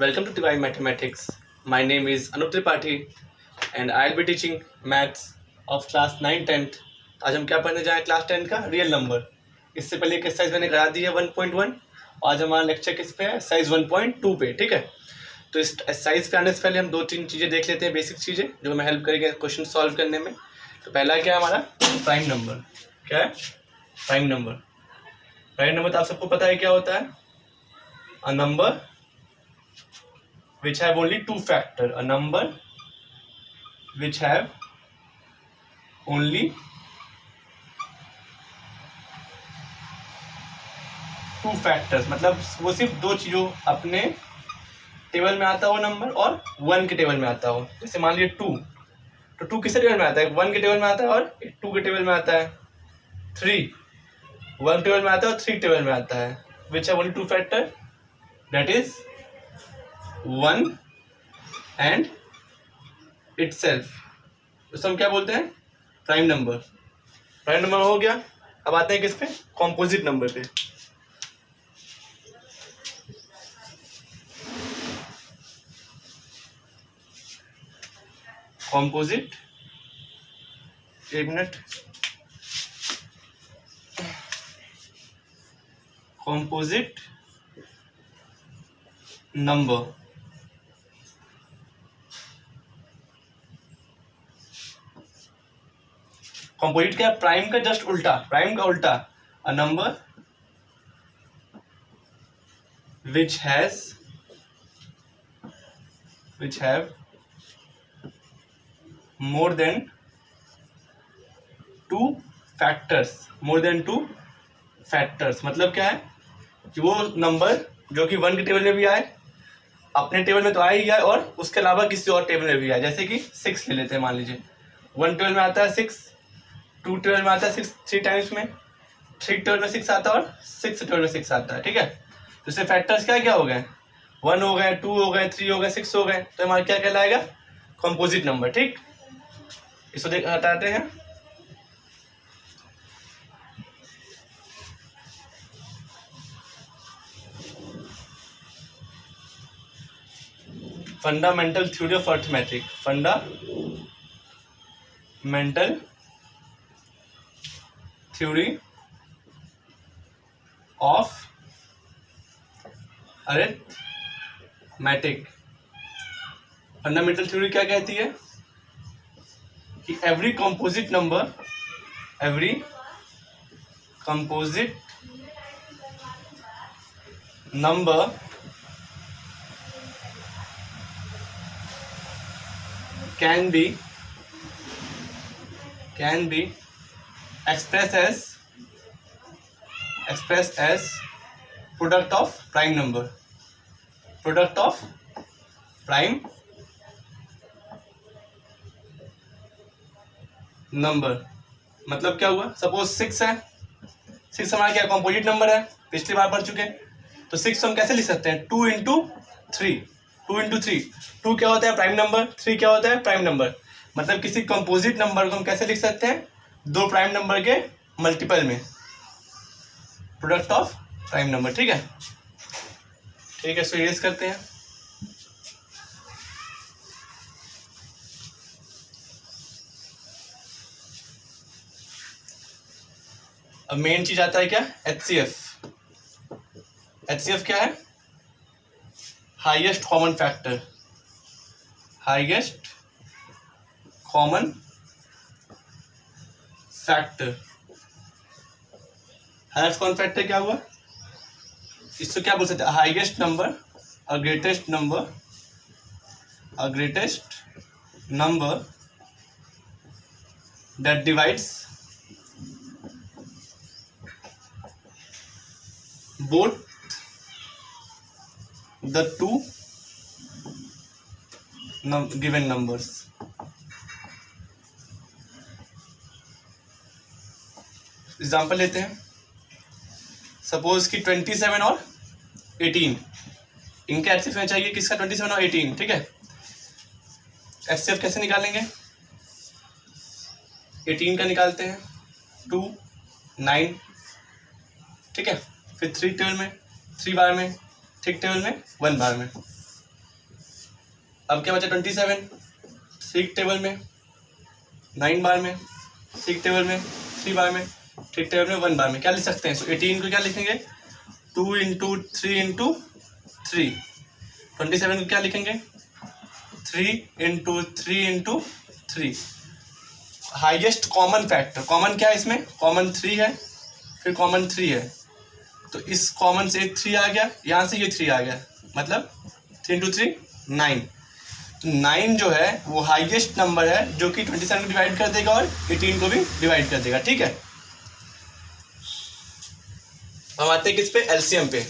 Welcome to Divine Mathematics. My name is Anup Tripathi and I'll be teaching maths of class 9-10th. आज हम क्या पढ़ने जाएं class 10 का रियल नंबर। इससे पहले एक एक्सरसाइज मैंने करा दी है 1.1 और आज हमारा लेक्चर किस पे है, एक्सरसाइज 1.2 पे। ठीक है, तो इस एक्सरसाइज पे आने से पहले हम दो तीन चीज़ें देख लेते हैं, बेसिक चीज़ें जो हमें हेल्प करेंगे क्वेश्चन सॉल्व करने में। तो पहला क्या है हमारा प्राइम नंबर। क्या है प्राइम नंबर? प्राइम नंबर तो आप सबको पता है क्या होता है, a number which have only two factor, a number which have only two factors, मतलब वो सिर्फ दो चीजों अपने टेबल में आता हो नंबर और वन के टेबल में आता हो। जैसे मान लीजिए टू, तो टू किसके टेबल में आता है, वन के टेबल में आता है और टू के टेबल में आता है। थ्री वन टेबल में आता है और थ्री टेबल में आता है। Which have only two factor, that is one and itself. तो हम क्या बोलते हैं, प्राइम नंबर। प्राइम नंबर हो गया। अब आते हैं किस पे, कॉम्पोजिट नंबर पे। कॉम्पोजिट, एक मिनट, कॉम्पोजिट नंबर। कॉम्पोजिट क्या है, प्राइम का जस्ट उल्टा, प्राइम का उल्टा। A number which have more than two factors, more than two factors मतलब क्या है कि वो नंबर जो कि वन के टेबल में भी आए, अपने टेबल में तो आ ही आए, और उसके अलावा किसी और टेबल में भी आए। जैसे कि सिक्स ले लेते हैं, मान लीजिए वन टेबल में आता है सिक्स, टू टेबल में आता है सिक्स थ्री टाइम्स में, थ्री टेबल में सिक्स आता है और सिक्स टेबल में सिक्स आता है। ठीक है, तो इससे फैक्टर्स क्या क्या हो गए, वन हो गए, टू हो गए, थ्री हो गए, सिक्स हो गए, तो हमारा क्या कहलाएगा, कंपोजिट नंबर। ठीक, इसको देख हटाते हैं। Fundamental theory of arithmetic, fundamental theory of arithmetic. Fundamental theory क्या कहती है कि every composite number can be expressed as product of prime number, product of prime number। मतलब क्या हुआ, सपोज सिक्स है, सिक्स हमारा क्या कंपोजिट नंबर है, पिछली बार पढ़ चुके। तो सिक्स हम कैसे लिख सकते हैं, two into three, two into three. Two क्या होता है, प्राइम नंबर, थ्री क्या होता है, प्राइम नंबर। मतलब किसी कंपोजिट नंबर को हम कैसे लिख सकते हैं, दो प्राइम नंबर के मल्टीपल में, प्रोडक्ट ऑफ प्राइम नंबर। ठीक है, ठीक है, इसको इरेज करते हैं। अब मेन चीज आता है क्या, एचसीएफ। एचसीएफ क्या है, highest common factor, highest common factor. Highest common factor क्या हुआ, इसको क्या बोल सकते हैं, highest number, a greatest number that divides both the two given numbers। Example लेते हैं, सपोज कि 27 और 18, इनका एचसीएफ में चाहिए किसका, 27 और 18। ठीक है, एचसीएफ कैसे निकालेंगे, 18 का निकालते हैं, 2 9। ठीक है, फिर थ्री टेबल में, थ्री बार में, थिक टेबल में, वन बार में। अब क्या बचा 27, 3 टेबल में 9 बार में, 3 टेबल में 3 बार में, 3 टेबल में 1 बार में, क्या लिख सकते हैं? सो 18 को क्या लिखेंगे? 2 इंटू 3 इंटू 3। 27 को क्या लिखेंगे? 3 into 3 into 3। Highest common factor, common क्या है इसमें? कॉमन 3 है, फिर कॉमन 3 है, तो इस कॉमन से 3 आ गया, यहाँ से ये 3 आ गया, मतलब 3 इंटू 3 9। तो 9 जो है वो हाईएस्ट नंबर है जो कि 27 को डिवाइड कर देगा और 18 को भी डिवाइड कर देगा, ठीक है। हम आते हैं किस पे? एलसीएम पे।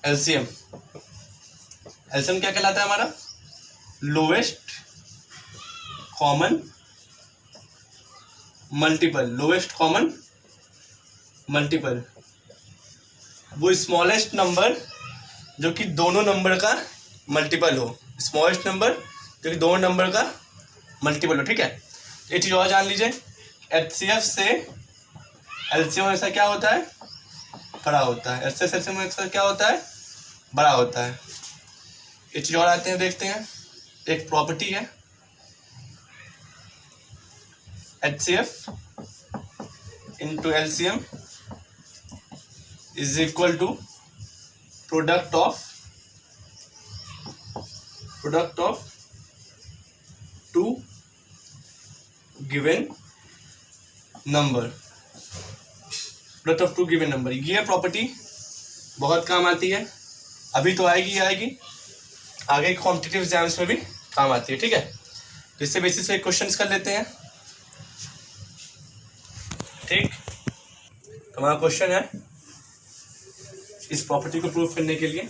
एलसीएम, एलसीएम क्या कहलाता है हमारा? Lowest common multiple. Lowest common multiple, वो स्मॉलेस्ट नंबर जो कि दोनों नंबर का मल्टीपल हो। स्मॉलेस्ट नंबर जो कि दोनों नंबर का मल्टीपल हो, ठीक है। एक चीज़ और जान लीजिए, एचसीएफ से एलसीएम ऐसा क्या होता है? बड़ा होता है। एचसीएफ एलसीएम ऐसा क्या होता है? बड़ा होता है। एक चीज़ और आते हैं, देखते हैं। एक प्रॉपर्टी है HCF into LCM is equal to product of two given number. Product of two given number, ये प्रॉपर्टी बहुत काम आती है। अभी तो आएगी, आगे कॉम्पिटिटिव एग्जाम्स में भी काम आती है, ठीक है। तो इससे बेसिस पे क्वेश्चंस कर लेते हैं, ठीक। तो हमारा क्वेश्चन है, इस प्रॉपर्टी को प्रूव करने के लिए,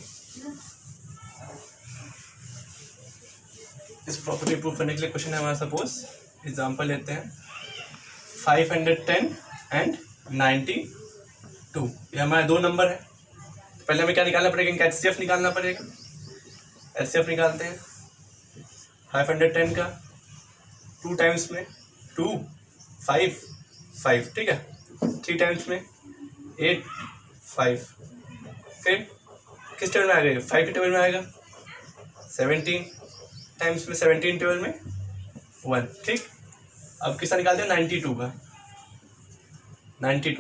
क्वेश्चन है हमारा, सपोज एग्जांपल लेते हैं 510 एंड 92। ये हमारे दो नंबर है। तो पहले हमें क्या निकालना पड़ेगा? इनका एचसीएफ निकालना पड़ेगा। एचसीएफ निकालते हैं 510 का 2 टाइम्स में 2 5 5, ठीक है। 3 टाइम्स में 8 5, फिर किस टेबल में आएगा? 5 के टेबल में आएगा। 17 टाइम्स में 17 टेबल में 1, ठीक। अब किसका निकालते हैं? 92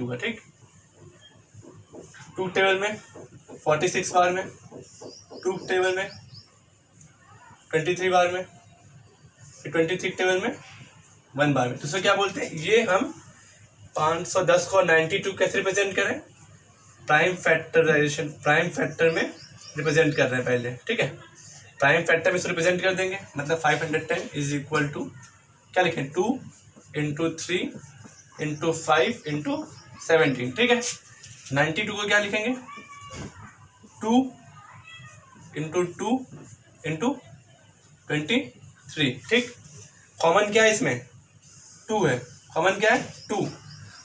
का, ठीक। 2 टेबल में 46 बार में, 2 टेबल में 23 बार में, फिर 23 टेबल में 1 बार में। तो इसको क्या बोलते हैं? ये हम 510 को 92 कैसे रिप्रेजेंट करें? प्राइम फैक्टर में रिप्रेजेंट कर रहे हैं पहले, ठीक है। प्राइम फैक्टर में इसको रिप्रेजेंट कर देंगे, मतलब 510 इज इक्वल टू क्या लिखें? 2 इंटू 3 इंटू 5 इंटू 17, ठीक है। 92 को क्या लिखेंगे? 2 इंटू 2 इंटू 23, ठीक। कॉमन क्या है इसमें? 2 है। कॉमन क्या है? 2।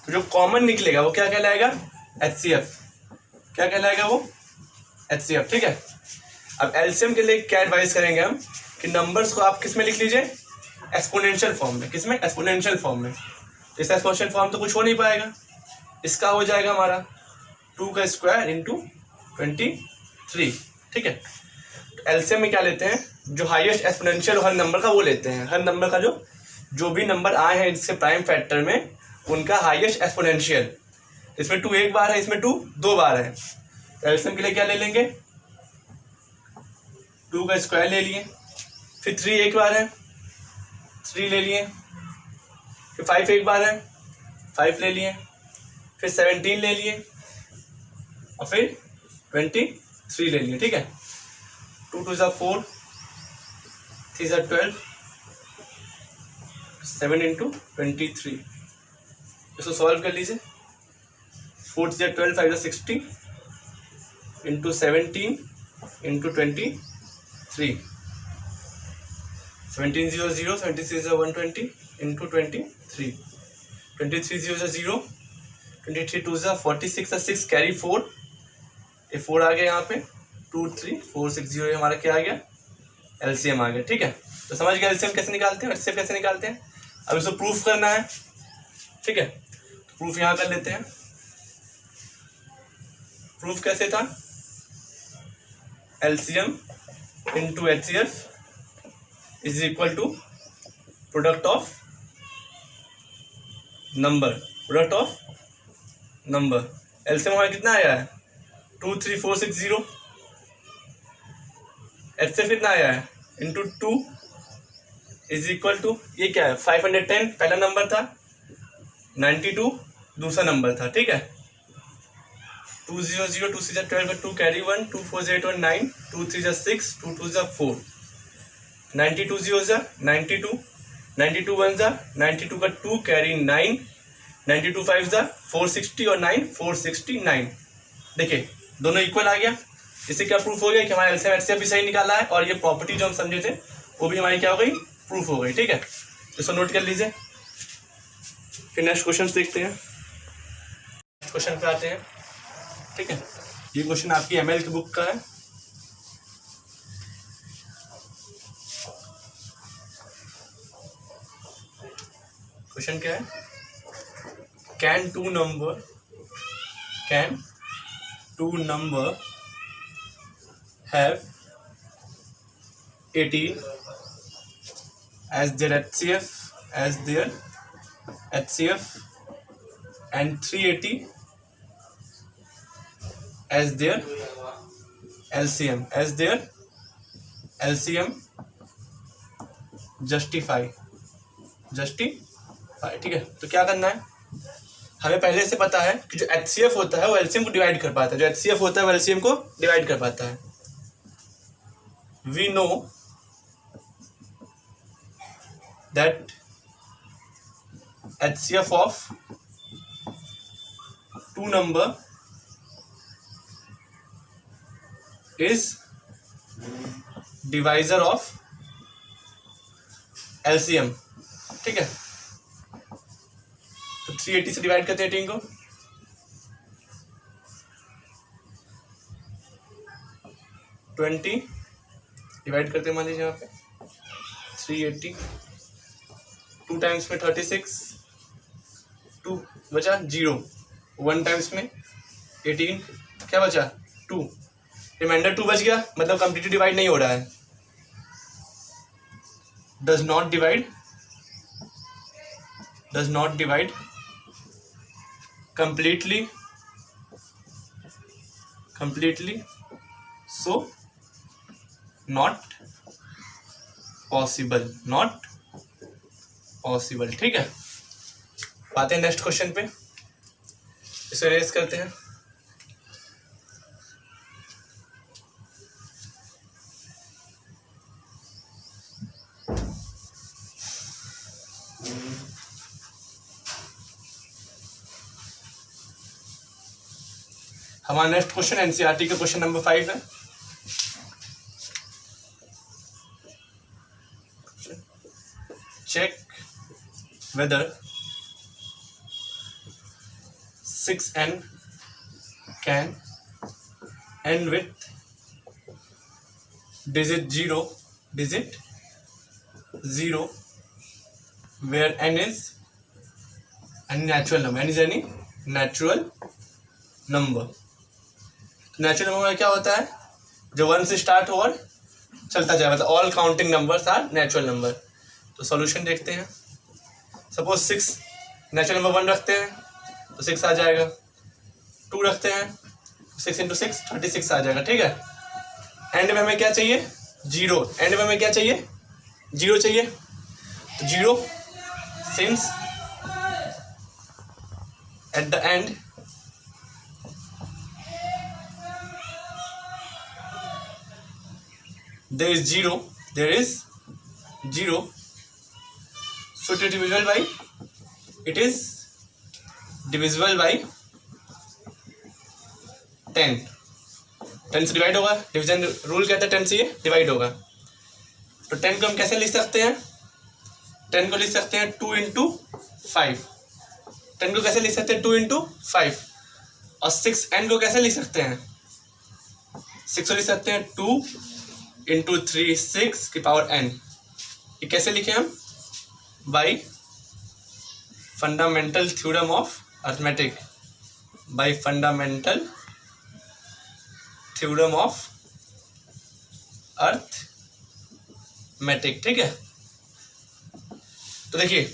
तो जो कॉमन निकलेगा वो क्या कहलाएगा? एचसीएफ। क्या कहलाएगा वो? एचसीएफ, ठीक है। अब एलसीएम के लिए क्या एडवाइस करेंगे हम कि नंबर्स को आप किस में लिख लीजिए? एक्सपोनेंशियल फॉर्म में। किस में? एक्सपोनेंशियल फॉर्म में। इस एक्सपोनेंशियल फॉर्म तो कुछ हो नहीं पाएगा। इसका हो जाएगा हमारा 2 का स्क्वायर इंटू 23, ठीक है। तो एलसीएम में क्या लेते हैं? जो हाईएस्ट एक्सपोनेंशियल हर नंबर का वो लेते हैं। हर नंबर का जो भी नंबर आए हैं इससे प्राइम फैक्टर में, उनका हाईएस्ट एक्सपोनेंशियल। इसमें 2 एक बार है, इसमें 2 2 बार है। तो एलसीएम के लिए क्या ले लेंगे? 2 का स्क्वायर ले लिए, फिर 3 एक बार है, 3 ले लिए, फिर 5 एक बार है, 5 ले लिए, फिर 17 ले लिए और फिर 23 ले लिए, ठीक है। 2 2 ज़ा 4, 3 ज़ा 12, 7 इंटू 23। इसको सॉल्व कर लीजिए। 4 ज़ा 12, 5 ज़ा 60 इंटू 17 इंटू 23। 17 0 0, 23 0 120 इंटू 23। 23 0 0, 23 2 ज़ा 46 6 कैरी 4, ये 4 आ गया यहाँ पे। 2 3 4 6 0, ये हमारा क्या आ गया? एलसीएम आ गया। ठीक है, तो समझ गए एलसीएम कैसे निकालते हैं, एचसीएफ कैसे निकालते हैं। अब इसको प्रूफ करना है। ठीक है, तो प्रूफ यहाँ कर लेते हैं। प्रूफ कैसे था, LCM into HCF is equal to product of number, product of number. LCM हमारा कितना आया है 23460, एचसीएफ कितना आया है इंटू 2 इज इक्वल टू, ये क्या है 510 पहला नंबर था, 92 दूसरा नंबर था। ठीक है, 200 2 3 12 का 2 कैरी 1, 2 4 8 1 9, 2 3 6, 2 2 4, 92 0 92, 92 1 92 का 2 कैरी 9, 92 5 460 और 9 469। देखिए दोनों इक्वल आ गया। इससे क्या प्रूफ हो गया कि हमारा एलसीएम एचसीएफ भी सही निकाला है और ये प्रॉपर्टी जो हम समझे थे वो भी हमारी क्या हो गई, प्रूफ हो गई। ठीक है, इसको नोट कर लीजिए। फिर नेक्स्ट क्वेश्चन देखते हैं, नेक्स्ट क्वेश्चन पे आते हैं। ठीक है, ये क्वेश्चन आपकी एमएल की बुक का है। क्वेश्चन क्या है, can two number have 18 as their HCF and 380 as their LCM justify। ठीक है, तो क्या करना है, हमें पहले से पता है कि जो HCF होता है वो LCM को डिवाइड कर पाता है, जो HCF होता है वो LCM को डिवाइड कर पाता है। We know that HCF of two number is divisor of LCM। ठीक है, तो 380 से डिवाइड करते हैं 18 को, डिवाइड करते हैं, मान लीजिए यहाँ पे 380, 2 टाइम्स में 36, 2 बचा 0, 1 टाइम्स में 18 क्या बचा 2, रिमाइंडर 2 बच गया, मतलब कंप्लीटली डिवाइड नहीं हो रहा है, does not divide completely, so not possible। ठीक है, आते हैं नेक्स्ट क्वेश्चन पे, इसे रेस करते हैं। हमारा नेक्स्ट क्वेश्चन एनसीईआरटी का क्वेश्चन नंबर 5 है। Check whether 6n can end with digit 0 where n is any natural number, n is any natural number। Natural number में क्या होता है, जो 1 से स्टार्ट हो और चलता जाए, मतलब all counting numbers are natural number. तो सॉल्यूशन देखते हैं। सपोज 6 नेचुरल नंबर 1 रखते हैं तो 6 आ जाएगा, 2 रखते हैं 6 × 6 36 आ जाएगा। ठीक है, एंड में हमें क्या चाहिए 0, एंड में हमें क्या चाहिए 0 चाहिए, तो 0 since at the end there is 0, so it is divisible by 10। 10 से डिवाइड होगा, डिवीजन रूल कहता है 10 से ये डिवाइड होगा। तो 10 को हम कैसे लिख सकते हैं, 10 को लिख सकते हैं 2 × 5। 10 को कैसे लिख सकते हैं 2 × 5। और 6n को कैसे लिख सकते हैं, 6 को लिख सकते हैं 2 इंटू 3 6 की पावर n। ये कैसे लिखे हम? By fundamental theorem of arithmetic, by fundamental theorem of arithmetic. ठीक है, तो देखिए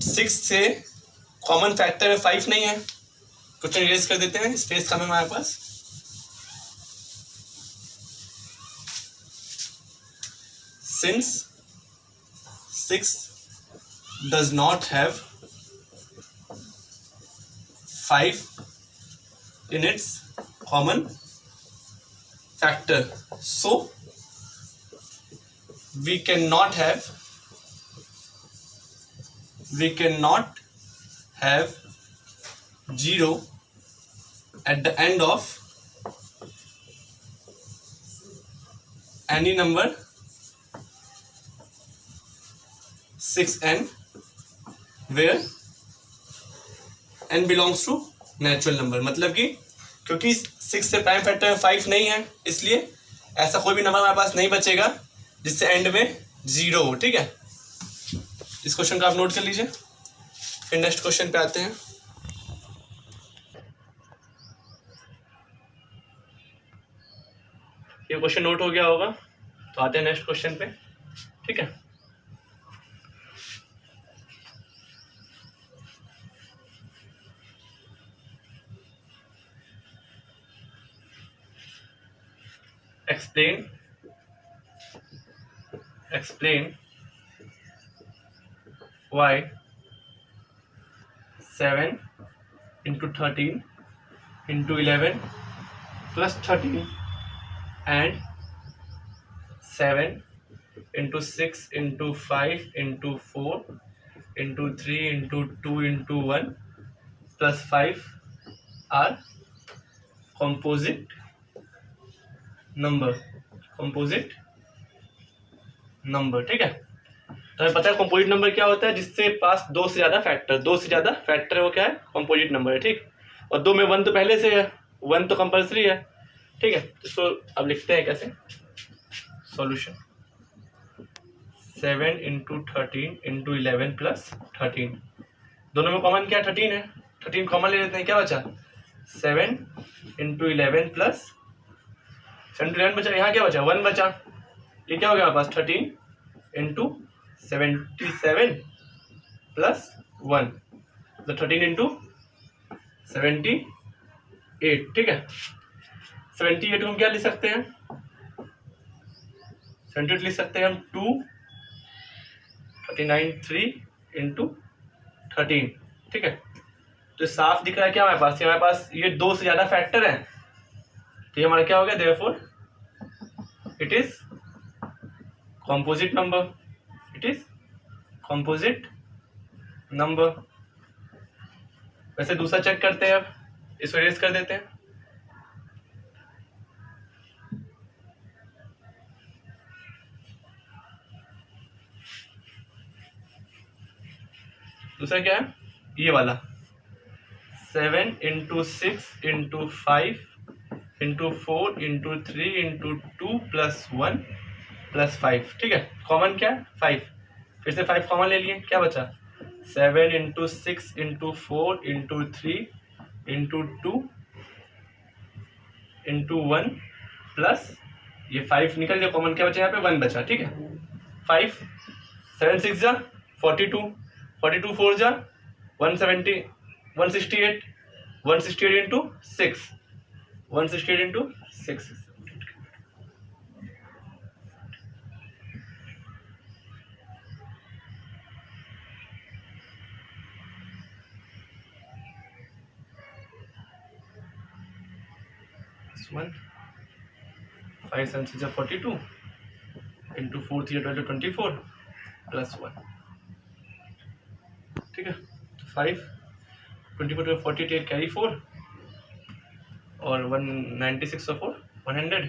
6 से कॉमन फैक्टर 5 नहीं है, क्वेश्चन इरेज कर देते हैं, स्पेस कम है हमारे पास। Since 6 does not have 5 in its common factor, so we cannot have 0 at the end of any number 6n where n belongs to natural number. मतलब कि क्योंकि 6 से प्राइम फैक्टर 5 नहीं है, इसलिए ऐसा कोई भी नंबर हमारे पास नहीं बचेगा जिससे एंड में 0 हो। ठीक है, इस क्वेश्चन को आप नोट कर लीजिए। फिर नेक्स्ट क्वेश्चन पे आते हैं। ये क्वेश्चन नोट हो गया होगा, तो आते हैं नेक्स्ट क्वेश्चन पे। ठीक है, explain why 7 into 13 into 11 plus 13 and 7 into 6 into 5 into 4 into 3 into 2 into 1 plus 5 are composite number. ठीक है, तो हमें पता है कंपोजिट नंबर क्या होता है, जिससे पास दो से ज्यादा फैक्टर है, वो क्या है? कंपोजिट नंबर है। ठीक, और 2 में 1 तो पहले से है, 1 तो कंपल्सरी है। ठीक है, इसको अब लिखते हैं कैसे। सॉल्यूशन 7 into 13 into 11 plus 13, दोनों में कॉमन क्या है? 13 है, 13 कॉमन ले लेते हैं। क्या बचा? 7 into 11 plus 7 to 11 बचा, यहाँ क्या बचा? 1 बचा। ये क्या हो गया हमारे पास? 13 into 77 plus 1, तो 13 into 78। ठीक है, 78 को हम क्या लिख सकते हैं? 78 लिख सकते हैं हम 2 39 3 into 13। ठीक है, तो साफ दिख रहा है क्या हमारे पास? हमारे पास ये 2 से ज्यादा फैक्टर है, तो ये हमारा क्या हो गया? Therefore it is composite number। वैसे दूसरा चेक करते हैं, अब इसको इरेज कर देते हैं। दूसरा क्या है? ये वाला 7 into 6 into 5 into 4 into 3 into 2 plus 1 plus 5। ठीक है, कॉमन क्या है? 5। फिर से 5 कॉमन ले लिए, क्या बचा? 7 into 6 into 4 into 3 into 2 into 1 plus ये 5 निकल गया कॉमन, क्या बचा यहाँ पे? 1 बचा। ठीक है, 5 7 6 जा 42, 42 4 जा 170 168 168 into 6 168 into 6। 1 5 7 6 42 into 4 3 12 24 plus 1। ठीक है, 5 24 48 कैरी 4 और 196 और 4 100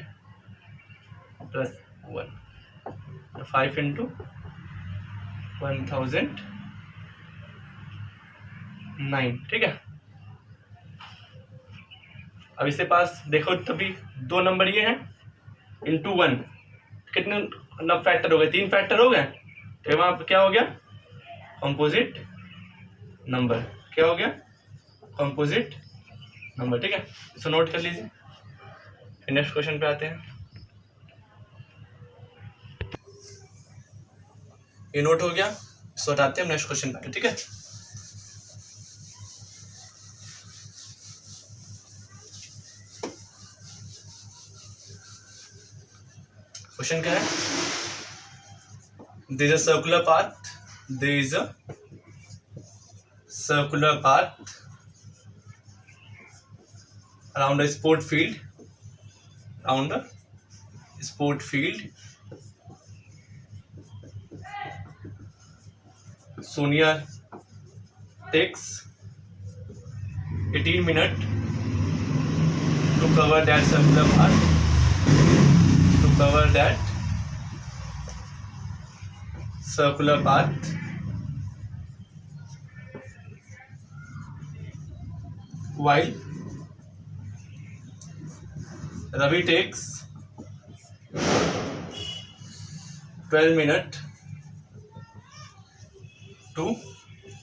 प्लस 1, 5 into 1009। ठीक है, अब इसके पास देखो तभी 2 नंबर ये हैं, इंटू 1, कितने फैक्टर हो गए? 3 फैक्टर हो गए। तो वहाँ पर क्या हो गया? Composite number. क्या हो गया? Composite number. ठीक है, इसको नोट कर लीजिए। फिर नेक्स्ट क्वेश्चन पे आते हैं। ये नोट हो गया, इसको हटाते हैं, नेक्स्ट क्वेश्चन पे आते हैं। ठीक है, क्वेश्चन क्या है? There is a circular path, there is a circular path around a sport field, around a sport field. Sonia takes 18 minutes to cover that circular path, to cover that circular path, while Ravi takes 12 minutes to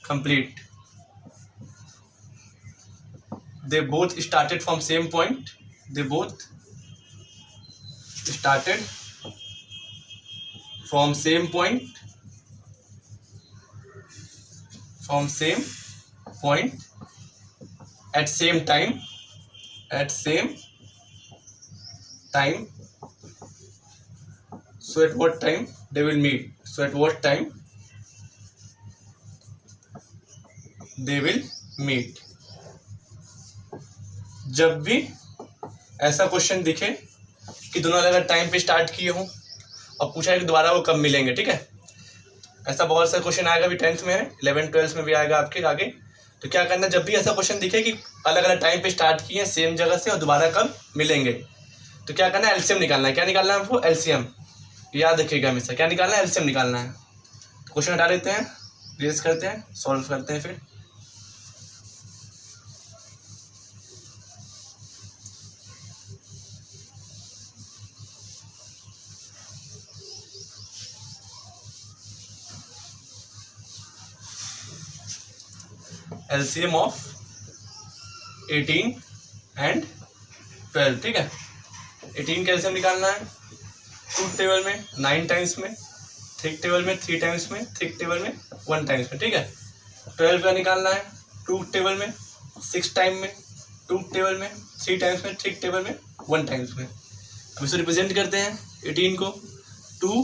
complete. They both started from same point. They both started from same point, from same point at same time, at same time. So at what time they will meet? So at what time they will meet? जब भी ऐसा question दिखे कि दोनों अलग अलग time पे start किए हों और पूछा है कि दोबारा वो कब मिलेंगे। ठीक है, ऐसा बहुत सा क्वेश्चन आएगा, भी 10th में है, 11th 12th में भी आएगा आपके आगे। तो क्या करना, जब भी ऐसा क्वेश्चन दिखे कि अलग अलग टाइम पे स्टार्ट किए सेम जगह से और दोबारा कब मिलेंगे, तो क्या करना है? एलसीएम निकालना है। क्या निकालना है आपको? एलसीएम। याद रखिएगा हमेशा, क्या निकालना है? एलसीएम निकालना है। क्वेश्चन हटा लेते हैं, रेज करते हैं, सॉल्व करते हैं। फिर एलसीएम ऑफ 18 and 12। ठीक है, 18 का एलसीएम निकालना है ट्रूथ टेबल में 9 टाइम्स में, थिक टेबल में 3 टाइम्स में, थिक टेबल में 1 टाइम्स में। ठीक है, 12 का निकालना है ट्रूथ टेबल में 6 टाइम में, ट्रूथ टेबल में 3 टाइम्स में, थिक टेबल में 1 टाइम्स में। अब इसे रिप्रेजेंट करते हैं 18 को 2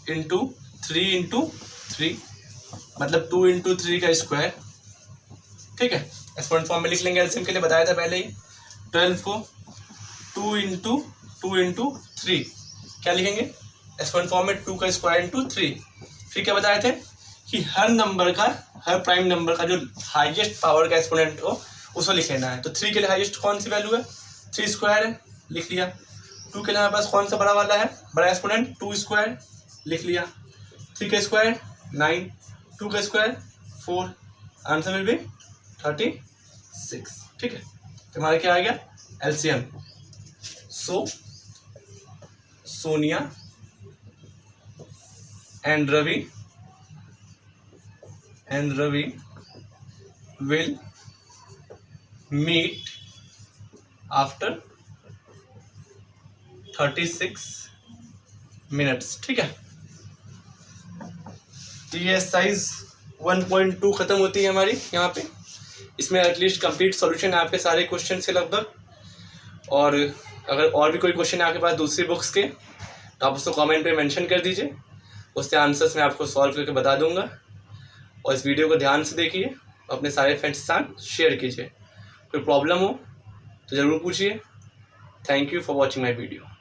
इंटू 3 इंटू 3, मतलब 2 इंटू 3 का स्क्वायर। ठीक है, एक्सपोनेंट फॉर्म में लिख लेंगे, एलसीएम के लिए बताया था पहले ही। 12 को 2 इंटू 3 क्या लिखेंगे? एक्सपोनेंट फॉर्म में 2 का स्क्वायर इंटू 3। फिर क्या बताए थे कि हर नंबर का, हर प्राइम नंबर का जो हाईएस्ट पावर का एक्सपोनेंट हो उसको लिख लेना है। तो 3 के लिए हाईएस्ट कौन सी वैल्यू है? 3 स्क्वायर है, लिख लिया। 2 के लिए हमारे पास कौन सा बड़ा वाला है, बड़ा एक्सपोनेंट? 2 स्क्वायर, लिख लिया। 3 का स्क्वायर 9, 2 का स्क्वायर 4, आंसर विल बी 36। ठीक है, तो हमारा क्या आ गया? LCM. So Sonia and Ravi will meet after 36 minutes। ठीक है, तो ये एक्सरसाइज 1.2 खत्म होती है हमारी यहाँ पे। इसमें एटलीस्ट कंप्लीट सॉल्यूशन है आपके सारे क्वेश्चन से लगभग। और अगर और भी कोई क्वेश्चन है आपके पास दूसरी बुक्स के, तो आप उसको कमेंट पे मेंशन कर दीजिए, उससे आंसर्स मैं आपको सॉल्व करके बता दूंगा। और इस वीडियो को ध्यान से देखिए, अपने सारे फ्रेंड्स के साथ शेयर कीजिए। कोई प्रॉब्लम हो तो ज़रूर पूछिए। Thank you for watching my video.